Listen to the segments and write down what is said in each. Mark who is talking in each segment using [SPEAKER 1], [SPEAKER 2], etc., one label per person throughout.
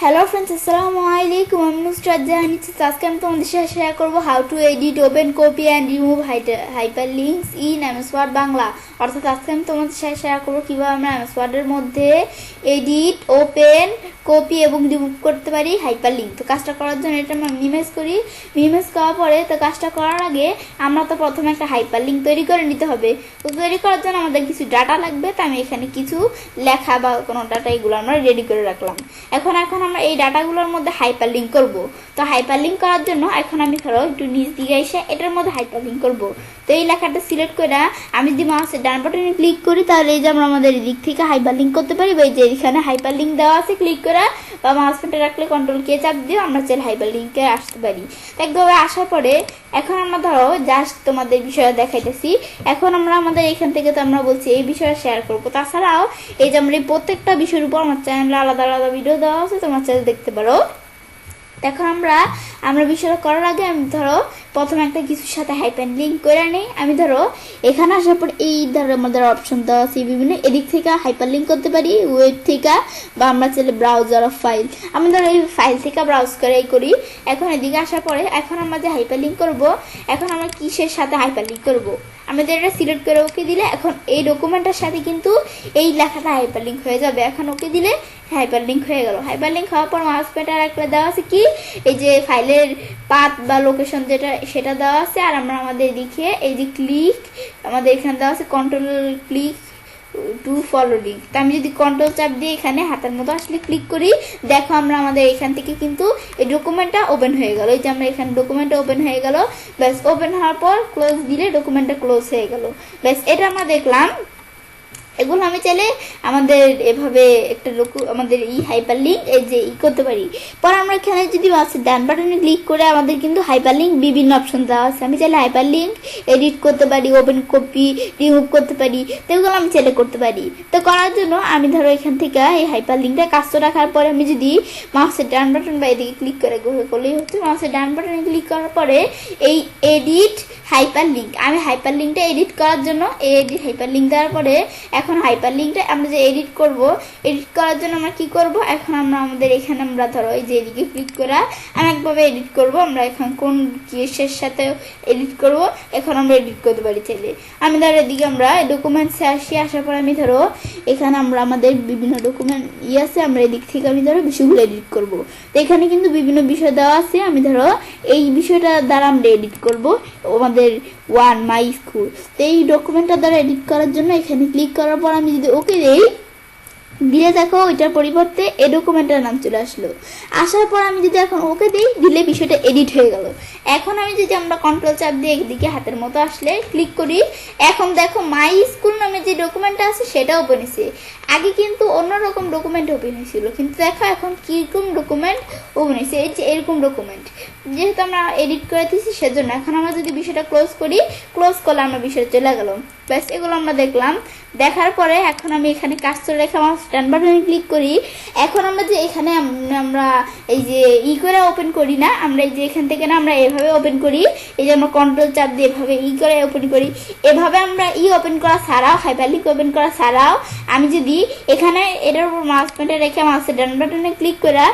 [SPEAKER 1] Hello friends, আসসালামু আলাইকুম। আমি নুসরাত জাহান। আজকে আমি তোমাদের সাথে শেয়ার করবো how to edit, open, copy and remove hyperlinks in MS Word Bangla. অর্থাৎ আজকে আমি তোমাদের সাথে শেয়ার করবো কীভাবে আমরা এমএস ওয়ার্ডের মধ্যে এডিট, ওপেন, কপি এবং রিমুভ করতে পারি হাইপার লিঙ্ক। তো কাজটা করার জন্য এটা আমরা মিনিমাইজ করি। মিনিমাইজ করার পরে তো কাজটা করার আগে আমরা তো প্রথমে একটা হাইপার লিঙ্ক তৈরি করে নিতে হবে। তো তৈরি করার জন্য আমাদের কিছু ডাটা লাগবে। তো আমি এখানে কিছু লেখা বা কোনো ডাটা এগুলো আমরা রেডি করে রাখলাম। এখন আমরা এই ডাটাগুলোর মধ্যে হাইপার লিঙ্ক করব। তো হাইপার লিঙ্ক করার জন্য এখন আমি ধরো একটু নিচ দিকে এসে এটার মধ্যে হাইপার লিঙ্ক করব। তো এই লেখাটা সিলেক্ট করে আমি যদি মাউসের ডান বাটনে ক্লিক করি তাহলে এই যে আমরা আমাদের দিক থেকে হাইপার লিঙ্ক করতে পারি। বা এই যে এখানে হাইপার লিঙ্ক দেওয়া আছে, ক্লিক করে বা মাউস পয়েন্টে রাখলে কন্ট্রোল কে চাপ দিয়ে আমরা চাইলে হাইপার লিঙ্কে আসতে পারি। একভাবে আসার পরে এখন আমরা ধরো জাস্ট তোমাদের বিষয়ে দেখাইতেছি। এখন আমরা আমাদের এখান থেকে তো আমরা বলছি এই বিষয়ে শেয়ার করবো। তাছাড়াও এই যে আমরা এই প্রত্যেকটা বিষয়ের উপর আমার চ্যানেলে আলাদা আলাদা ভিডিও দেওয়া আছে, তোমার চ্যানেল দেখতে পারো। এখন আমরা বিষয়টা করার আগে আমি ধরো প্রথমে একটা কিছুর সাথে হাইপার লিঙ্ক করে নিই। আমি ধরো এখানে আসার পর এই ধরো আমাদের অপশন দেওয়া আছে বিভিন্ন, এদিক থেকে হাইপার লিঙ্ক করতে পারি, ওয়েব থেকে, বা আমরা চাইলে ব্রাউজার অফ ফাইল, আমি ধরো এই ফাইল থেকে ব্রাউজ করেই করি। এখন এদিকে আসার পরে এখন আমরা যে হাইপার লিঙ্ক করবো, এখন আমরা কিসের সাথে হাইপার লিঙ্ক করবো আমাদের এটা সিলেক্ট করে ওকে দিলে এখন এই ডকুমেন্টের সাথে কিন্তু এই লেখাটা হাইপার লিঙ্ক হয়ে যাবে। এখন ওকে দিলে হাইপার লিঙ্ক হয়ে গেল। হাইপার লিঙ্ক হওয়ার পর মাউস পয়েন্টার একটা দেওয়া আছে কি এই যে ফাইলের পাথ বা লোকেশন যেটা সেটা দেওয়া আছে। আর আমরা আমাদের এদিকে এই যে ক্লিক আমাদের এখানে দেওয়া আছে control click to follow link. তো আমি যদি কন্ট্রোল চাপ দিয়ে এখানে হাতের মতো আসলে ক্লিক করি, দেখো আমরা আমাদের এখান থেকে কিন্তু এই ডকুমেন্টটা ওপেন হয়ে গেল। এই যে আমরা এখানে ডকুমেন্টটা ওপেন হয়ে গেল। ব্যাস ওপেন হওয়ার পর ক্লোজ দিলে ডকুমেন্টটা ক্লোজ হয়ে গেল। ব্যাস এটা আমরা দেখলাম। এগুলো আমি চাইলে আমাদের এভাবে একটা আমাদের হাইপার লিঙ্ক এই যে করতে পারি। পর আমরা এখানে যদি ডান বাটনে ক্লিক করে আমাদের কিন্তু হাইপার লিঙ্ক বিভিন্ন অপশন দেওয়া আছে। আমি চাইলে হাইপার লিঙ্ক এডিট করতে পারি, ওপেন, কপি, রিমুভ করতে পারি। তো এগুলো আমি চাইলে করতে পারি। তো করার জন্য আমি ধরো এখান থেকে এই হাইপার লিঙ্কটা কাজটা রাখার পরে আমি যদি মাউসের ডান বাটন বা এদিকে ক্লিক করে করলেই হচ্ছে। মাউসের ডান বাটনে ক্লিক করার পরে এই এডিট হাইপার লিঙ্ক, আমি হাইপার লিঙ্কটা এডিট করার জন্য এডিট হাইপার লিঙ্ক দেওয়ার পরে এখন হাইপার লিঙ্কটা আমরা যে এডিট করব, এডিট করার জন্য আমরা কি করব, এখন আমরা আমাদের এখানে আমরা ধরো এই যে এদিকে ক্লিক করে আমি একভাবে এডিট করব। আমরা এখন কোন কেসের সাথে এডিট করব এখন আমরা এডিট করতে পারি চাইলে। আমি ধরো এদিকে আমরা ডকুমেন্টসে আসার পর আমি ধরো এখানে আমরা আমাদের বিভিন্ন ডকুমেন্ট আছে, আমরা এদিক থেকে আমি ধরো বিষয়গুলো এডিট করব। তো এখানে কিন্তু বিভিন্ন বিষয় দেওয়া আছে। আমি ধরো এই বিষয়টা দ্বারা আমরা এডিট করব আমাদের ওয়ান মাই স্কুল। তো এই ডকুমেন্টটা দ্বারা এডিট করার জন্য এখানে ক্লিক করার পর আমি যদি ওকে দিই দিলে দেখো ওইটার পরিবর্তে এই ডকুমেন্টের নাম চলে আসলো। আসার পর আমি যদি এখন ওকে দিই দিলে বিষয়টা এডিট হয়ে গেল। এখন আমি যদি আমরা কন্ট্রোল চাপ দিয়ে একদিকে হাতের মতো আসলে ক্লিক করি, এখন দেখো মাই স্কুল নামে যে ডকুমেন্টটা আছে সেটা ওপেন হয়েছে। আগে কিন্তু অন্যরকম ডকুমেন্ট ওপেন হয়েছিল, কিন্তু দেখো এখন কীরকম ডকুমেন্ট ওপেন হয়েছে, এই যে এরকম ডকুমেন্ট, যেহেতু আমরা এডিট করে দিয়েছি সেজন্য। এখন আমরা যদি বিষয়টা ক্লোজ করি, ক্লোজ করলে আমরা বিষয়টা চলে গেল। ব্যাস এগুলো আমরা দেখলাম। দেখার পরে এখন আমি এখানে কাজটা রেখে আমার ডান বাটনে ক্লিক করি। এখন আমরা যে এখানে আমরা এই যে করে ওপেন করি না, আমরা এই যে এখান থেকে না আমরা এভাবে ওপেন করি। এই যে আমরা কন্ট্রোল চাপ দিয়ে এভাবে করে ওপেন করি। এভাবে আমরা ওপেন করা ছাড়াও, হাইপার লিঙ্ক ওপেন করা ছাড়াও আমি যদি এখানে এটার উপর মাউস পয়েন্টার রেখে মাউসের ডান বাটনে ক্লিক করে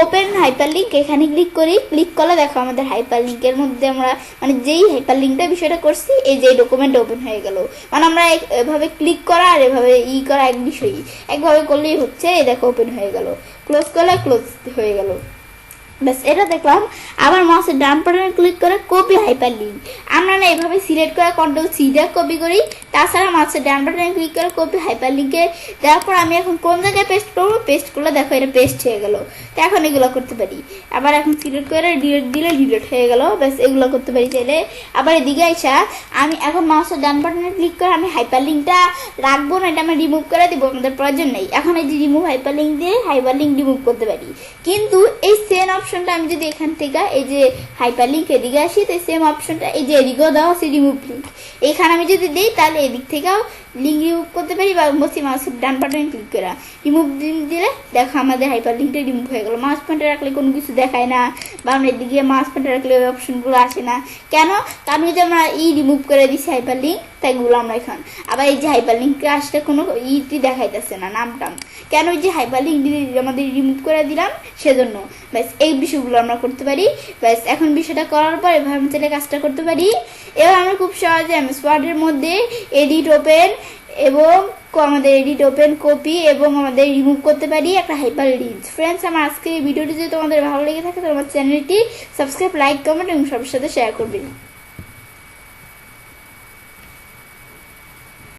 [SPEAKER 1] ওপেন হাইপার লিঙ্ক এখানে ক্লিক করি, ক্লিক করলে দেখো আমাদের হাইপার লিঙ্কের মধ্যে আমরা মানে যেই হাইপার লিঙ্কটা বিষয়টা করছি এই যে ডকুমেন্ট ওপেন হয়ে গেল। মানে আমরা এভাবে ক্লিক করা আর এভাবে করা এক বিষয়ই, একভাবে করলেই হচ্ছে। এই দেখো ওপেন হয়ে গেল, ক্লোজ করলে ক্লোজ হয়ে গেল। ব্যাস এটা দেখলাম। আবার মাউসের ডান বাটনে ক্লিক করে কপি হাইপার লিঙ্ক, আমরা না এভাবে সিলেক্ট করে কন্ট্রোল সি দিয়ে কপি করি। তাছাড়া মাউসের ডান বাটনে ক্লিক করে কপি হাইপার লিঙ্কে দেওয়ার পর আমি এখন কোন জায়গায় পেস্ট করবো, পেস্ট করলে দেখো এটা পেস্ট হয়ে গেল। তো এখন এগুলো করতে পারি। আবার এখন সিলেক্ট করে ডিলিট দিলে ডিলিট হয়ে গেল। ব্যাস এগুলো করতে পারি চাইলে। আবার এদিকে আইসা আমি এখন মাউসের ডান বাটনে ক্লিক করে আমি হাইপার লিঙ্কটা রাখবো না, এটা আমি রিমুভ করে দিব, আমাদের প্রয়োজন নেই। এখন এই যে রিমুভ হাইপার লিঙ্ক দিয়ে হাইপার লিঙ্ক রিমুভ করতে পারি। কিন্তু এই সেম অপশনটা আমি যদি এখান থেকে এই যে হাইপার লিঙ্ক এদিকে আসি, তো সেম অপশনটা এই যে এদিকেও দেওয়া আছে রিমুভ লিঙ্ক, এখানে আমি যদি দিই তাহলে এদিক থেকেও লিঙ্ক রিমুভ করতে পারি বা বসে মাউসের ডান বাটনে ক্লিক করে রিমুভ দিলে দেখো আমাদের হাইপার লিঙ্কটা রিমুভ হয়ে গেল। মাউস পয়েন্টার রাখলে কোনো কিছু দেখায় না, বা আমরা এদিকে মাউস পয়েন্টার রাখলে ওই অপশনগুলো আসে না কেন? কারণ যে আমরা রিমুভ করে দিচ্ছি হাইপার লিঙ্ক, তাইগুলো আমরা এখন আবার এই যে হাইপার লিঙ্কে আসলে কোনো ইটি দেখাইতেছে না, নামটা কেন? ওই যে হাইপার লিঙ্ক আমাদের রিমুভ করে দিলাম সেজন্য। ব্যাস এই বিষয়গুলো আমরা করতে পারি। ব্যাস এখন বিষয়টা করার পর এভাবে আমি চাইলে কাজটা করতে পারি। এবার আমরা খুব সহজে এমএস ওয়ার্ডের মধ্যে এডিট ওপেন এবং আমাদের এডিট ওপেন কপি এবং আমাদের রিমুভ করতে পারি একটা হাইপার লিঙ্ক। ফ্রেন্ডস, আমার আজকে এই ভিডিওটি যদি তোমাদের ভালো লেগে থাকে তো আমার চ্যানেলটি সাবস্ক্রাইব, লাইক, কমেন্ট এবং সবার সাথে শেয়ার করবে।